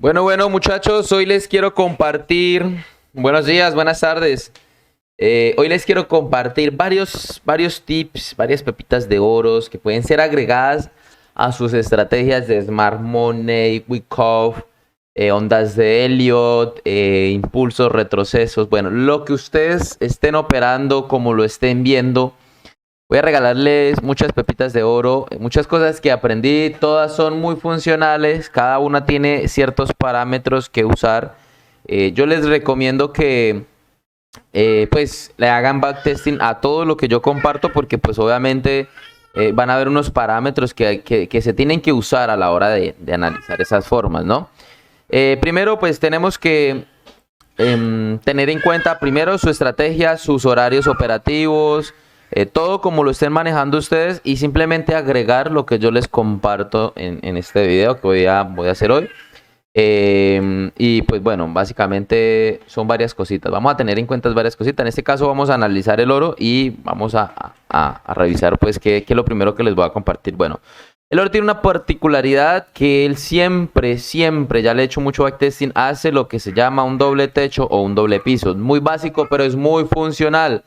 Bueno, muchachos, hoy les quiero compartir, buenos días, buenas tardes. Hoy les quiero compartir varios tips, varias pepitas de oros que pueden ser agregadas a sus estrategias de Smart Money, Wyckoff, ondas de Elliott, impulsos, retrocesos. Bueno, lo que ustedes estén operando, como lo estén viendo. Voy a regalarles muchas pepitas de oro, muchas cosas que aprendí, todas son muy funcionales, cada una tiene ciertos parámetros que usar. Yo les recomiendo que pues le hagan backtesting a todo lo que yo comparto porque pues obviamente van a haber unos parámetros que se tienen que usar a la hora de analizar esas formas, ¿no? Primero pues tenemos que tener en cuenta primero su estrategia, sus horarios operativos, todo como lo estén manejando ustedes y simplemente agregar lo que yo les comparto en este video que voy a hacer hoy. Y pues bueno, básicamente son varias cositas. Vamos a tener en cuenta varias cositas. En este caso vamos a analizar el oro y vamos a revisar pues qué es lo primero que les voy a compartir. Bueno, el oro tiene una particularidad que él siempre, ya le he hecho mucho backtesting, hace lo que se llama un doble techo o un doble piso. Muy básico, pero es muy funcional.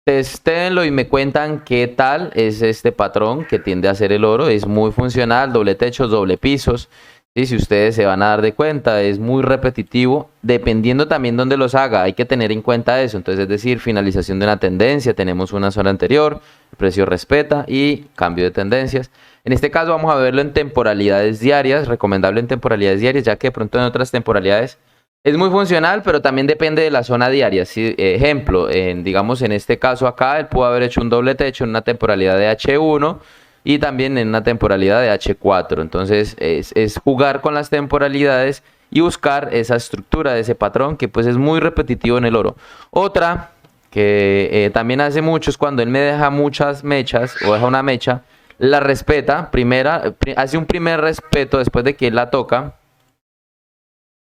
Testéenlo y me cuentan qué tal es este patrón que tiende a hacer el oro. Es muy funcional, doble techos, doble pisos. Sí, si ustedes se van a dar de cuenta, es muy repetitivo, dependiendo también dónde los haga. Hay que tener en cuenta eso. Entonces, es decir, finalización de una tendencia, tenemos una zona anterior, el precio respeta y cambio de tendencias. En este caso vamos a verlo en temporalidades diarias, recomendable en temporalidades diarias, ya que de pronto en otras temporalidades es muy funcional, pero también depende de la zona diaria. Si, ejemplo, digamos en este caso acá, él pudo haber hecho un doble techo en una temporalidad de H1 y también en una temporalidad de H4. Entonces es jugar con las temporalidades y buscar esa estructura de ese patrón que pues es muy repetitivo en el oro. Otra que también hace mucho es cuando él me deja muchas mechas o deja una mecha, la respeta, hace un primer respeto después de que él la toca.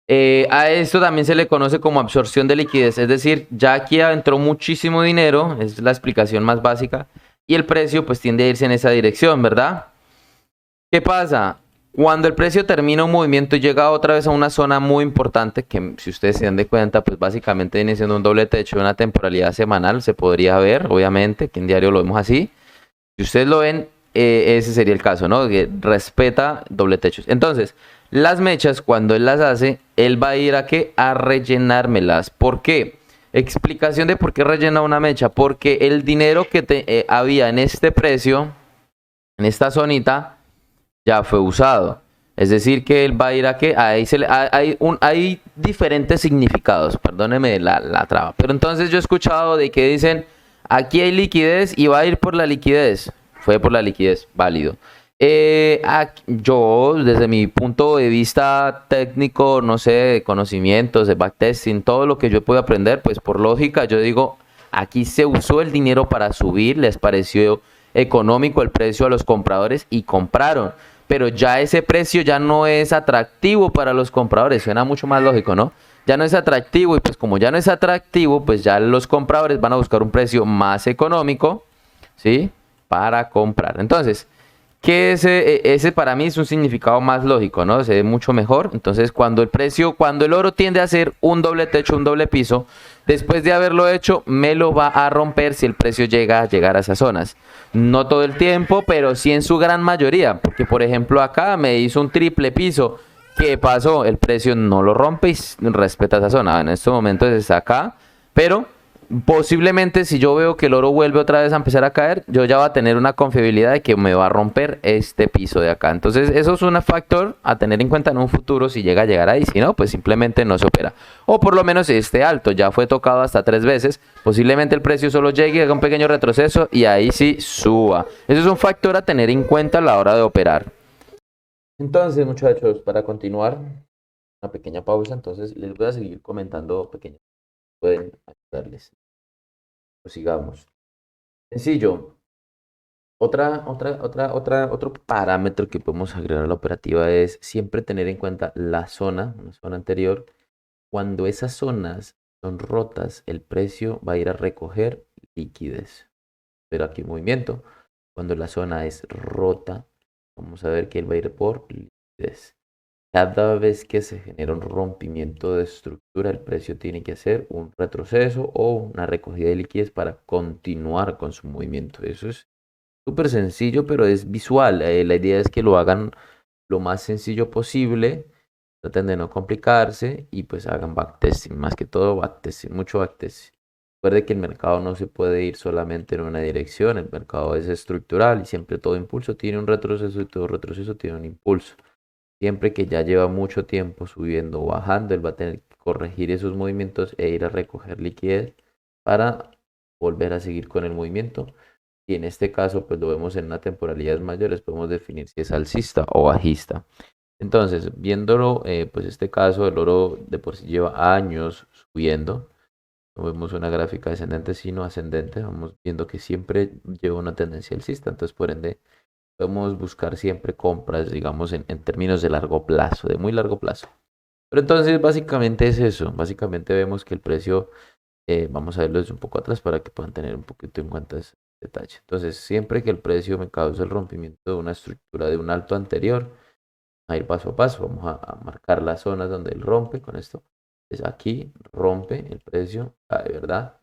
A esto también se le conoce como absorción de liquidez, es decir, ya aquí entró muchísimo dinero, es la explicación más básica, y el precio pues tiende a irse en esa dirección, ¿verdad? ¿Qué pasa? Cuando el precio termina un movimiento y llega otra vez a una zona muy importante, que si ustedes se dan de cuenta, pues básicamente viene siendo un doble techo de una temporalidad semanal, se podría ver, obviamente, que en diario lo vemos así. Si ustedes lo ven, ese sería el caso, ¿no? Que respeta doble techos. Entonces, las mechas, cuando él las hace, él va a ir a qué? A rellenármelas. ¿Por qué? Explicación de por qué rellena una mecha. Porque el dinero que había en este precio, en esta zonita, ya fue usado. Es decir, que él va a ir a qué? Ahí hay diferentes significados, perdóneme la traba. Pero entonces yo he escuchado de que dicen, aquí hay liquidez y va a ir por la liquidez. Fue por la liquidez, válido. Yo, desde mi punto de vista técnico, no sé, de conocimientos, de backtesting, todo lo que yo puedo aprender, pues por lógica, yo digo, aquí se usó el dinero para subir, les pareció económico el precio a los compradores y compraron. Pero ya ese precio ya no es atractivo para los compradores, suena mucho más lógico, ¿no? Ya no es atractivo y pues como ya no es atractivo, pues ya los compradores van a buscar un precio más económico, ¿sí? Para comprar. Entonces, que ese para mí es un significado más lógico, ¿no? Se ve mucho mejor. Entonces, cuando el oro tiende a hacer un doble techo, un doble piso, después de haberlo hecho, me lo va a romper si el precio llega a llegar a esas zonas. No todo el tiempo, pero sí en su gran mayoría. Porque, por ejemplo, acá me hizo un triple piso. ¿Qué pasó? El precio no lo rompe y respeta esa zona. En estos momentos está acá, pero posiblemente si yo veo que el oro vuelve otra vez a empezar a caer, yo ya voy a tener una confiabilidad de que me va a romper este piso de acá. Entonces eso es un factor a tener en cuenta en un futuro si llega a llegar ahí. Si no, pues simplemente no se opera. O por lo menos esté alto, ya fue tocado hasta 3 veces. Posiblemente el precio solo llegue, haga un pequeño retroceso y ahí sí suba. Eso es un factor a tener en cuenta a la hora de operar. Entonces, muchachos, para continuar, una pequeña pausa, entonces les voy a seguir comentando pequeños. Pueden ayudarles. Pues sigamos. Sencillo. Otro parámetro que podemos agregar a la operativa es siempre tener en cuenta una zona anterior. Cuando esas zonas son rotas, el precio va a ir a recoger liquidez. Pero aquí movimiento. Cuando la zona es rota, vamos a ver que él va a ir por liquidez. Cada vez que se genera un rompimiento de estructura, el precio tiene que hacer un retroceso o una recogida de liquidez para continuar con su movimiento. Eso es súper sencillo, pero es visual. La idea es que lo hagan lo más sencillo posible, traten de no complicarse y pues hagan backtesting, más que todo backtesting, mucho backtesting. Recuerde que el mercado no se puede ir solamente en una dirección, el mercado es estructural y siempre todo impulso tiene un retroceso y todo retroceso tiene un impulso. Siempre que ya lleva mucho tiempo subiendo o bajando, él va a tener que corregir esos movimientos e ir a recoger liquidez para volver a seguir con el movimiento. Y en este caso, pues lo vemos en una temporalidades mayores, podemos definir si es alcista o bajista. Entonces, viéndolo, pues este caso, el oro de por sí lleva años subiendo. No vemos una gráfica descendente, sino ascendente. Vamos viendo que siempre lleva una tendencia alcista. Entonces, por ende, podemos buscar siempre compras, digamos, en términos de largo plazo, de muy largo plazo. Pero entonces, básicamente es eso. Básicamente vemos que el precio, vamos a verlo desde un poco atrás para que puedan tener un poquito en cuenta ese detalle. Entonces, siempre que el precio me cause el rompimiento de una estructura de un alto anterior, a ir paso a paso. Vamos a marcar las zonas donde él rompe con esto. Entonces aquí rompe el precio, de verdad.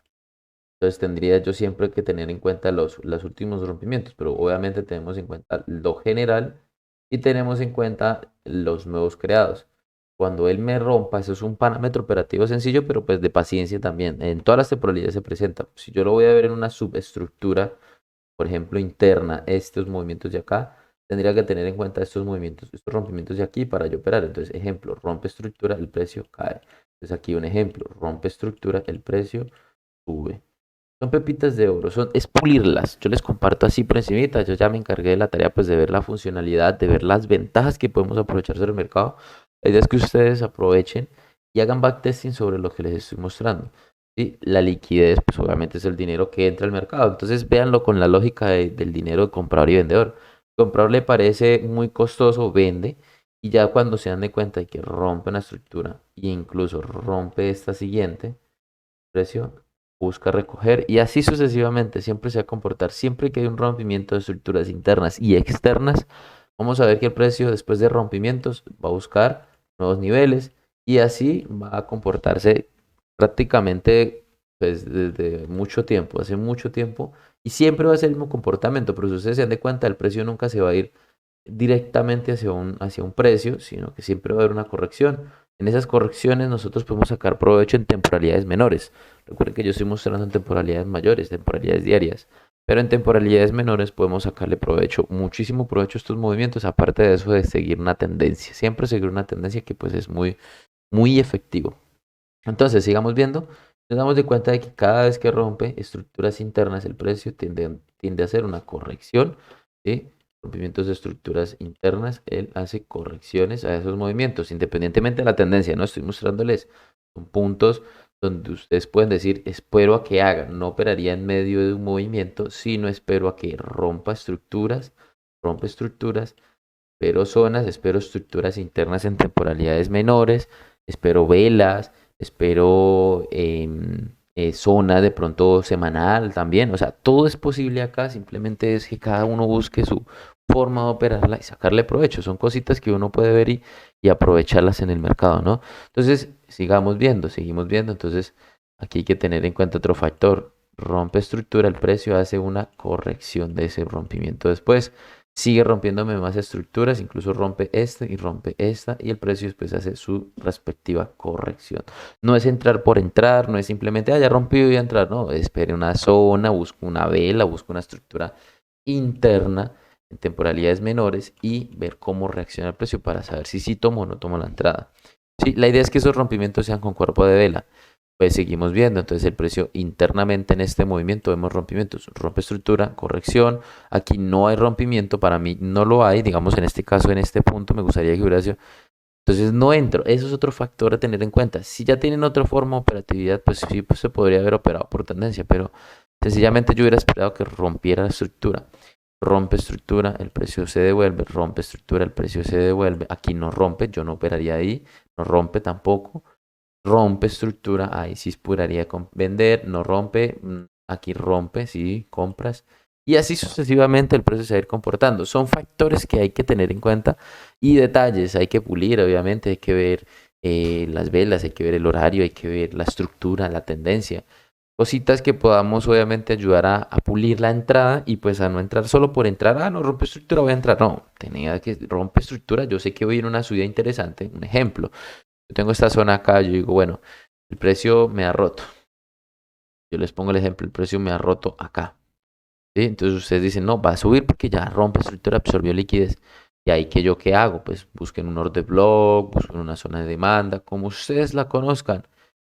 Entonces tendría yo siempre que tener en cuenta los últimos rompimientos, pero obviamente tenemos en cuenta lo general y tenemos en cuenta los nuevos creados. Cuando él me rompa, eso es un parámetro operativo sencillo, pero pues de paciencia también. En todas las temporalidades se presenta. Si yo lo voy a ver en una subestructura, por ejemplo, interna, estos movimientos de acá, tendría que tener en cuenta estos movimientos, estos rompimientos de aquí para yo operar. Entonces, ejemplo, rompe estructura, el precio cae. Entonces, aquí un ejemplo, rompe estructura, el precio sube. Son pepitas de oro, es pulirlas. Yo les comparto así por encimita. Yo ya me encargué de la tarea pues de ver la funcionalidad, de ver las ventajas que podemos aprovechar sobre el mercado. La idea es que ustedes aprovechen y hagan backtesting sobre lo que les estoy mostrando. ¿Sí? La liquidez, pues obviamente es el dinero que entra al mercado. Entonces véanlo con la lógica del dinero de comprador y vendedor. El comprador le parece muy costoso, vende. Y ya cuando se dan de cuenta de que rompe una estructura e incluso rompe esta siguiente, precio busca recoger y así sucesivamente, siempre se va a comportar, siempre que hay un rompimiento de estructuras internas y externas, vamos a ver que el precio después de rompimientos va a buscar nuevos niveles y así va a comportarse prácticamente pues desde mucho tiempo, hace mucho tiempo y siempre va a ser el mismo comportamiento, pero si ustedes se dan de cuenta, el precio nunca se va a ir directamente hacia un precio, sino que siempre va a haber una corrección. En esas correcciones nosotros podemos sacar provecho en temporalidades menores. Recuerden que yo estoy mostrando en temporalidades mayores, temporalidades diarias. Pero en temporalidades menores podemos sacarle provecho, muchísimo provecho a estos movimientos, aparte de eso de seguir una tendencia. Siempre seguir una tendencia que pues es muy, muy efectivo. Entonces, sigamos viendo. Nos damos de cuenta de que cada vez que rompe estructuras internas, el precio tiende a hacer una corrección. ¿Sí? Rompimientos de estructuras internas, él hace correcciones a esos movimientos, independientemente de la tendencia. No estoy mostrándoles, son puntos donde ustedes pueden decir, espero a que haga. No operaría en medio de un movimiento, sino espero a que rompa estructuras, espero zonas, espero estructuras internas en temporalidades menores, espero velas, espero zona de pronto semanal también. O sea, todo es posible acá, simplemente es que cada uno busque su forma de operarla y sacarle provecho. Son cositas que uno puede ver y aprovecharlas en el mercado, ¿no? Entonces, seguimos viendo. Entonces, aquí hay que tener en cuenta otro factor. Rompe estructura, el precio hace una corrección de ese rompimiento después sigue rompiéndome más estructuras, incluso rompe esta y rompe esta y el precio después hace su respectiva corrección. No es entrar por entrar, no es simplemente, ya rompió y entrar, no, espere una zona, busco una vela, busco una estructura interna en temporalidades menores y ver cómo reacciona el precio para saber si sí tomo o no tomo la entrada. Sí, la idea es que esos rompimientos sean con cuerpo de vela. Pues seguimos viendo, entonces el precio internamente en este movimiento vemos rompimientos, rompe estructura, corrección, aquí no hay rompimiento, para mí no lo hay, digamos en este caso, en este punto me gustaría que hubiera sido, entonces no entro, eso es otro factor a tener en cuenta, si ya tienen otra forma de operatividad, pues sí, pues se podría haber operado por tendencia, pero sencillamente yo hubiera esperado que rompiera la estructura, rompe estructura, el precio se devuelve, rompe estructura, el precio se devuelve, aquí no rompe, yo no operaría ahí, no rompe tampoco, rompe estructura, ahí sí esperaría con vender, no rompe, aquí rompe, sí, compras, y así sucesivamente el precio se va a ir comportando. Son factores que hay que tener en cuenta y detalles, hay que pulir, obviamente, hay que ver las velas, hay que ver el horario, hay que ver la estructura, la tendencia. Cositas que podamos obviamente ayudar a pulir la entrada y pues a no entrar solo por entrar, ah, no, rompe estructura, voy a entrar. No, tenía que rompe estructura, yo sé que voy a ir a una subida interesante. Un ejemplo, yo tengo esta zona acá, yo digo, bueno, el precio me ha roto. Yo les pongo el ejemplo, el precio me ha roto acá. ¿Sí? Entonces ustedes dicen, no, va a subir porque ya rompe estructura, absorbió liquidez. Y ahí que yo qué hago, pues busquen un order block, busquen una zona de demanda, como ustedes la conozcan.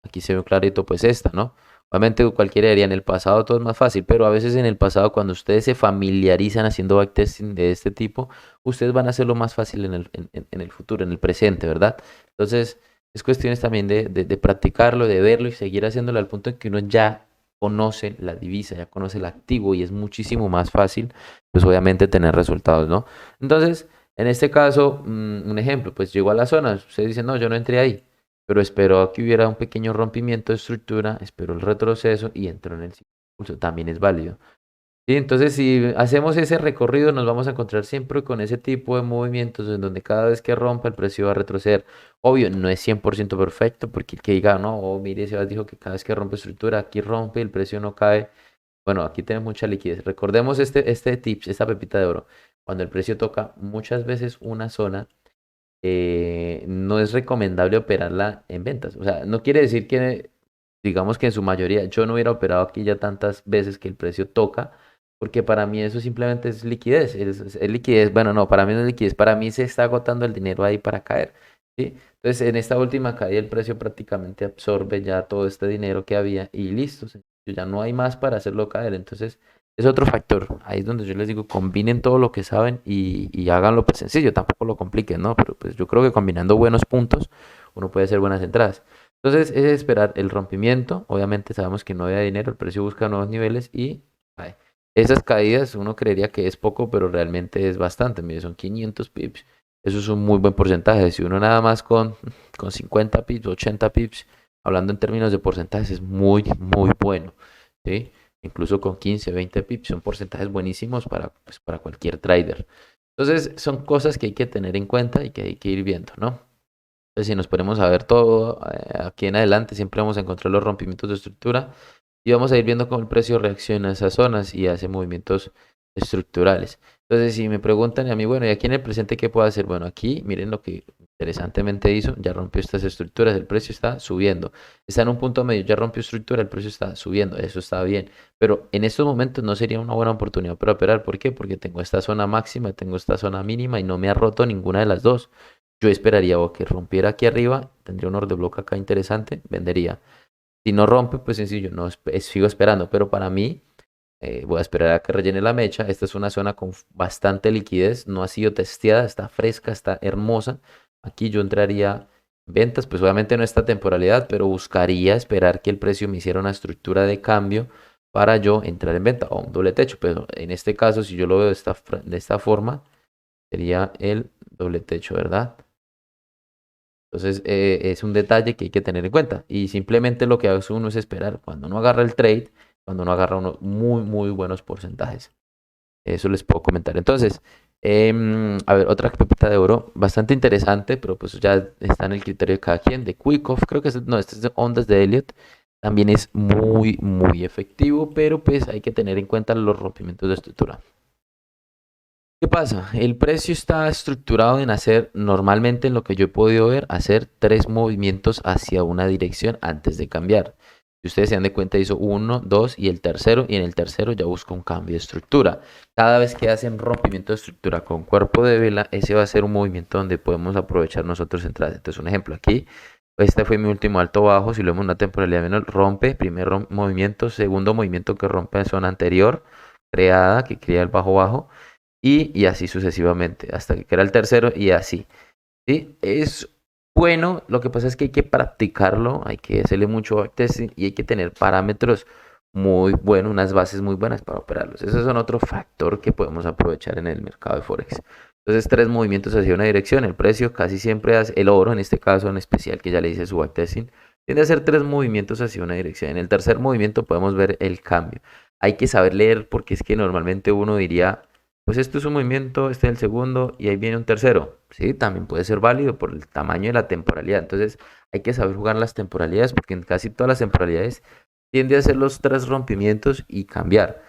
Aquí se ve clarito pues esta, ¿no? Obviamente cualquiera diría en el pasado todo es más fácil, pero a veces en el pasado cuando ustedes se familiarizan haciendo backtesting de este tipo, ustedes van a hacerlo más fácil en el futuro, en el presente, ¿verdad? Entonces es cuestiones también de practicarlo, de verlo y seguir haciéndolo al punto en que uno ya conoce la divisa, ya conoce el activo y es muchísimo más fácil, pues obviamente tener resultados, ¿no? Entonces, en este caso, un ejemplo, pues llegó a la zona, usted dice, no, yo no entré ahí, pero esperó a que hubiera un pequeño rompimiento de estructura, esperó el retroceso y entró en el impulso, también es válido. Sí, entonces si hacemos ese recorrido nos vamos a encontrar siempre con ese tipo de movimientos en donde cada vez que rompa el precio va a retroceder. Obvio, no es 100% perfecto porque el que diga, no, oh, mire, Sebas dijo que cada vez que rompe estructura, aquí rompe, el precio no cae. Bueno, aquí tenemos mucha liquidez. Recordemos este tips, esta pepita de oro. Cuando el precio toca muchas veces una zona, no es recomendable operarla en ventas. O sea, no quiere decir que, digamos que en su mayoría, yo no hubiera operado aquí ya tantas veces que el precio toca, porque para mí eso simplemente es liquidez. Es liquidez, bueno, no, para mí no es liquidez, para mí se está agotando el dinero ahí para caer. ¿Sí? Entonces, en esta última caída el precio prácticamente absorbe ya todo este dinero que había y listo, ya no hay más para hacerlo caer. Entonces, es otro factor. Ahí es donde yo les digo, combinen todo lo que saben y háganlo pues sencillo, tampoco lo compliquen, ¿no? Pero pues yo creo que combinando buenos puntos, uno puede hacer buenas entradas. Entonces, es esperar el rompimiento. Obviamente sabemos que no había dinero, el precio busca nuevos niveles y cae. Esas caídas uno creería que es poco, pero realmente es bastante. Mire, son 500 pips. Eso es un muy buen porcentaje. Si uno nada más con 50 pips, 80 pips, hablando en términos de porcentajes, es muy, muy bueno. ¿Sí? Incluso con 15, 20 pips, son porcentajes buenísimos para, pues, para cualquier trader. Entonces, son cosas que hay que tener en cuenta y que hay que ir viendo, ¿no? Entonces, si nos ponemos a ver todo aquí en adelante, siempre vamos a encontrar los rompimientos de estructura y vamos a ir viendo cómo el precio reacciona a esas zonas y hace movimientos estructurales. Entonces, si me preguntan a mí, bueno, ¿y aquí en el presente qué puedo hacer? Bueno, aquí miren lo que interesantemente hizo, ya rompió estas estructuras, el precio está subiendo. Está en un punto medio, ya rompió estructura, el precio está subiendo, eso está bien. Pero en estos momentos no sería una buena oportunidad para operar. ¿Por qué? Porque tengo esta zona máxima, tengo esta zona mínima y no me ha roto ninguna de las dos. Yo esperaría o que rompiera aquí arriba, tendría un orden de bloque acá interesante, vendería. Si no rompe, pues sencillo, no sigo esperando, pero para mí voy a esperar a que rellene la mecha. Esta es una zona con bastante liquidez, no ha sido testeada, está fresca, está hermosa. Aquí yo entraría en ventas, pues obviamente no esta temporalidad, pero buscaría esperar que el precio me hiciera una estructura de cambio para yo entrar en venta o un doble techo. Pero en este caso, si yo lo veo de esta forma, sería el doble techo, ¿verdad? Entonces, es un detalle que hay que tener en cuenta. Y simplemente lo que hace uno es esperar. Cuando uno agarra el trade, cuando uno agarra unos muy, muy buenos porcentajes. Eso les puedo comentar. Entonces, a ver, otra pepita de oro, bastante interesante, pero pues ya está en el criterio de cada quien. De Quick-Off, creo que no, este es de ondas de Elliott. También es muy, muy efectivo, pero pues hay que tener en cuenta los rompimientos de estructura. ¿Qué pasa? El precio está estructurado en hacer, normalmente en lo que yo he podido ver, hacer tres movimientos hacia una dirección antes de cambiar. Si ustedes se dan de cuenta, hizo uno, dos y el tercero, y en el tercero ya busca un cambio de estructura. Cada vez que hacen rompimiento de estructura con cuerpo de vela, ese va a ser un movimiento donde podemos aprovechar nosotros entradas. Entonces, un ejemplo aquí, este fue mi último alto bajo, si lo vemos en una temporalidad menor, rompe, primer movimiento, segundo movimiento que rompe en zona anterior, creada, que crea el bajo bajo y así sucesivamente, hasta que queda el tercero y así. ¿Sí? Es bueno, lo que pasa es que hay que practicarlo, hay que hacerle mucho backtesting y hay que tener parámetros muy buenos, unas bases muy buenas para operarlos. Esos son otro factor que podemos aprovechar en el mercado de Forex. Entonces, tres movimientos hacia una dirección, el precio casi siempre hace, el oro en este caso en especial, que ya le hice su backtesting, Tiende a hacer tres movimientos hacia una dirección. En el tercer movimiento podemos ver el cambio. Hay que saber leer porque es que normalmente uno diría, pues esto es un movimiento, este es el segundo y ahí viene un tercero. Sí, también puede ser válido por el tamaño de la temporalidad. Entonces hay que saber jugar las temporalidades porque en casi todas las temporalidades tiende a hacer los tres rompimientos y cambiar.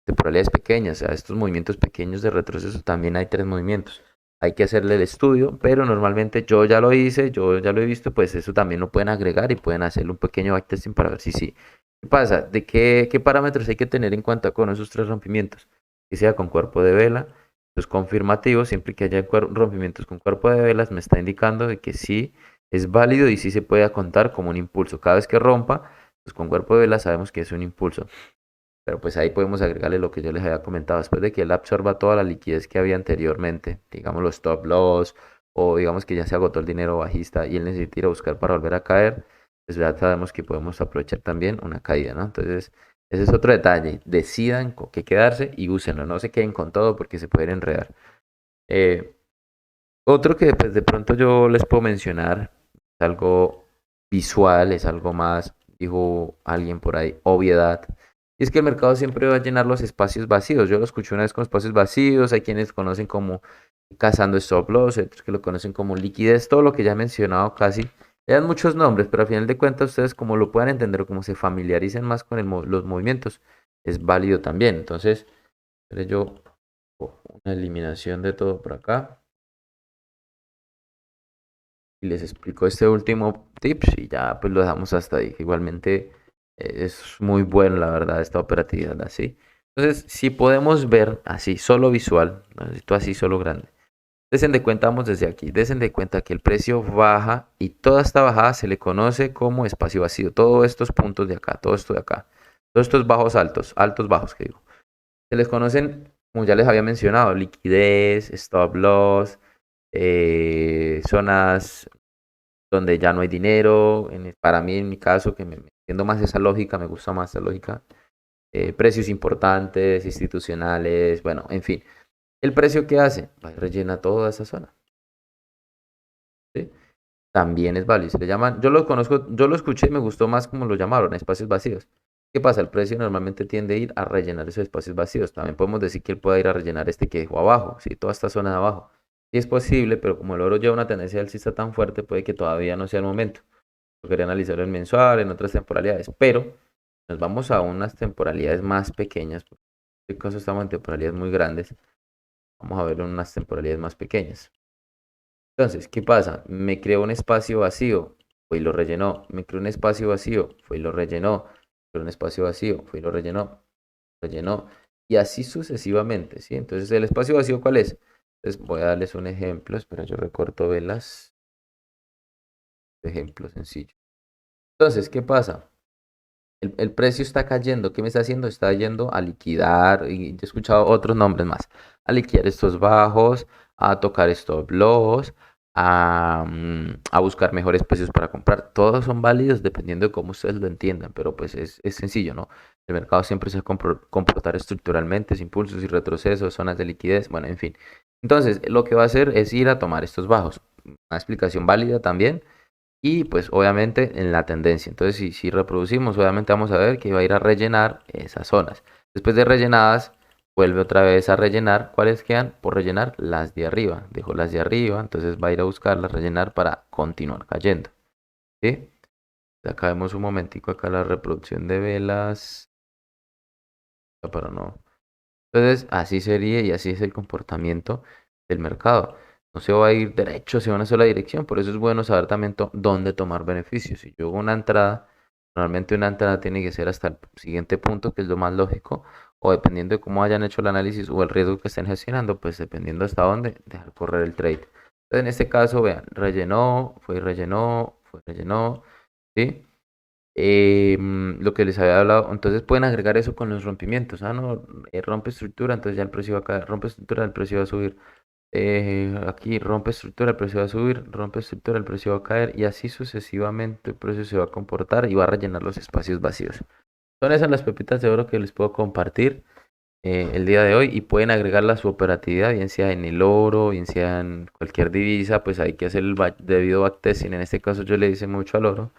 Temporalidades pequeñas, o sea, estos movimientos pequeños de retroceso también hay tres movimientos. Hay que hacerle el estudio, pero normalmente yo ya lo hice, yo ya lo he visto, pues eso también lo pueden agregar y pueden hacerle un pequeño backtesting para ver si sí. ¿Qué pasa? ¿De qué parámetros hay que tener en cuenta con esos tres rompimientos? Que sea con cuerpo de vela, es confirmativo, siempre que haya rompimientos con cuerpo de velas me está indicando de que sí es válido y sí se puede contar como un impulso. Cada vez que rompa, pues con cuerpo de vela sabemos que es un impulso. Pero pues ahí podemos agregarle lo que yo les había comentado. Después de que él absorba toda la liquidez que había anteriormente, digamos los stop loss, o digamos que ya se agotó el dinero bajista y él necesita ir a buscar para volver a caer, pues ya sabemos que podemos aprovechar también una caída, ¿no? Entonces, ese es otro detalle. Decidan con qué quedarse y úsenlo. No se queden con todo porque se pueden enredar. Eh, Otro que pues de pronto yo les puedo mencionar, es algo visual, es algo más, dijo alguien por ahí, obviedad. Y es que el mercado siempre va a llenar los espacios vacíos. Yo lo escuché una vez con espacios vacíos, hay quienes conocen como cazando stop loss, otros que lo conocen como liquidez, todo lo que ya he mencionado casi. Le dan muchos nombres, pero al final de cuentas ustedes como lo puedan entender o como se familiaricen más con los movimientos, es válido también. Entonces, yo una eliminación de todo por acá. Y les explico este último tips y ya pues lo dejamos hasta ahí. Igualmente es muy bueno la verdad esta operatividad así. Entonces si podemos ver así solo visual, no necesito así solo grande. Desen de cuenta, vamos desde aquí, desen de cuenta que el precio baja y toda esta bajada se le conoce como espacio vacío. Todos estos puntos de acá, todo esto de acá, todos estos bajos altos, altos bajos que digo. Se les conocen, como ya les había mencionado, liquidez, stop loss, zonas donde ya no hay dinero. Para mí, en mi caso, que me entiendo más esa lógica, me gusta más esa lógica. Precios importantes, institucionales, bueno, en fin. ¿El precio que hace? Va y rellena toda esa zona. ¿Sí? También es válido. Se le llaman, yo lo conozco, yo lo escuché y me gustó más como lo llamaron, espacios vacíos. ¿Qué pasa? El precio normalmente tiende a ir a rellenar esos espacios vacíos. También podemos decir que él puede ir a rellenar este que dejó abajo, ¿sí? Toda esta zona de abajo. Sí es posible, pero como el oro lleva una tendencia alcista tan fuerte, puede que todavía no sea el momento. Yo quería analizarlo en mensual, en otras temporalidades, pero nos vamos a unas temporalidades más pequeñas. Porque en este caso estamos en temporalidades muy grandes. Vamos a ver unas temporalidades más pequeñas. Entonces, ¿qué pasa? Me creó un espacio vacío, fue y lo rellenó. Me creó un espacio vacío, fue y lo rellenó. Creó un espacio vacío, fue y lo rellenó. Rellenó. Y así sucesivamente, ¿sí? Entonces, ¿el espacio vacío cuál es? Entonces, voy a darles un ejemplo. Espera, yo recorto velas. Ejemplo sencillo. Entonces, ¿qué pasa? El precio está cayendo. ¿Qué me está haciendo? Está yendo a liquidar, y he escuchado otros nombres más, a liquidar estos bajos, a tocar stop loss, a buscar mejores precios para comprar. Todos son válidos dependiendo de cómo ustedes lo entiendan, pero pues es sencillo, ¿no? El mercado siempre se va a comportar estructuralmente, impulsos y retrocesos, zonas de liquidez, bueno, en fin. Entonces, lo que va a hacer es ir a tomar estos bajos. Una explicación válida también y pues obviamente en la tendencia. Entonces si reproducimos, obviamente vamos a ver que va a ir a rellenar esas zonas. Después de rellenadas, vuelve otra vez a rellenar. ¿Cuáles quedan? Por rellenar las de arriba. Dejo las de arriba, entonces va a ir a buscarlas, rellenar para continuar cayendo. ¿Sí? Acá vemos un momentico acá la reproducción de velas. Pero no. Entonces así sería y así es el comportamiento del mercado. No se va a ir derecho hacia una sola dirección, por eso es bueno saber también dónde tomar beneficios. Si yo hago una entrada, normalmente una entrada tiene que ser hasta el siguiente punto, que es lo más lógico, o dependiendo de cómo hayan hecho el análisis o el riesgo que estén gestionando, pues dependiendo hasta dónde, dejar correr el trade. Entonces en este caso, vean, rellenó, fue, rellenó, ¿sí? Lo que les había hablado, entonces pueden agregar eso con los rompimientos. Ah, no, rompe estructura, entonces ya el precio va a caer, rompe estructura, el precio va a subir. Aquí rompe estructura, el precio va a subir, rompe estructura, el precio va a caer y así sucesivamente el precio se va a comportar y va a rellenar los espacios vacíos. Son esas las pepitas de oro que les puedo compartir el día de hoy y pueden agregarla a su operatividad, bien sea en el oro, bien sea en cualquier divisa, pues hay que hacer el debido backtesting. En este caso yo le hice mucho al oro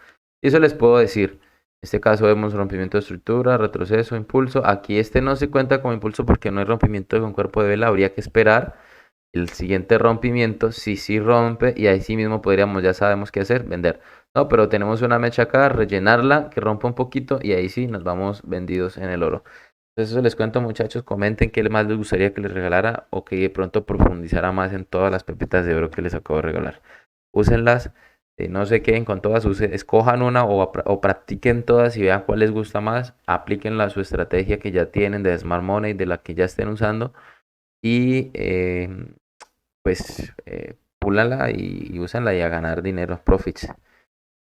Y eso les puedo decir. En este caso vemos rompimiento de estructura, retroceso, impulso. Aquí este no se cuenta como impulso porque no hay rompimiento con cuerpo de vela. Habría que esperar el siguiente rompimiento. Si sí rompe y ahí sí mismo podríamos, ya sabemos qué hacer, vender. No, pero tenemos una mecha acá, rellenarla, que rompa un poquito y ahí sí nos vamos vendidos en el oro. Entonces eso les cuento, muchachos. Comenten qué más les gustaría que les regalara o que de pronto profundizara más en todas las pepitas de oro que les acabo de regalar. Úsenlas, no se queden con todas, escojan una o practiquen todas y vean cuál les gusta más. Aplíquenla a su estrategia que ya tienen de Smart Money, de la que ya estén usando y pues púlala y úsenla y a ganar dinero, profits.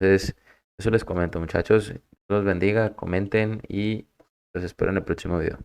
Entonces, eso les comento, muchachos. Dios los bendiga, comenten y los espero en el próximo video.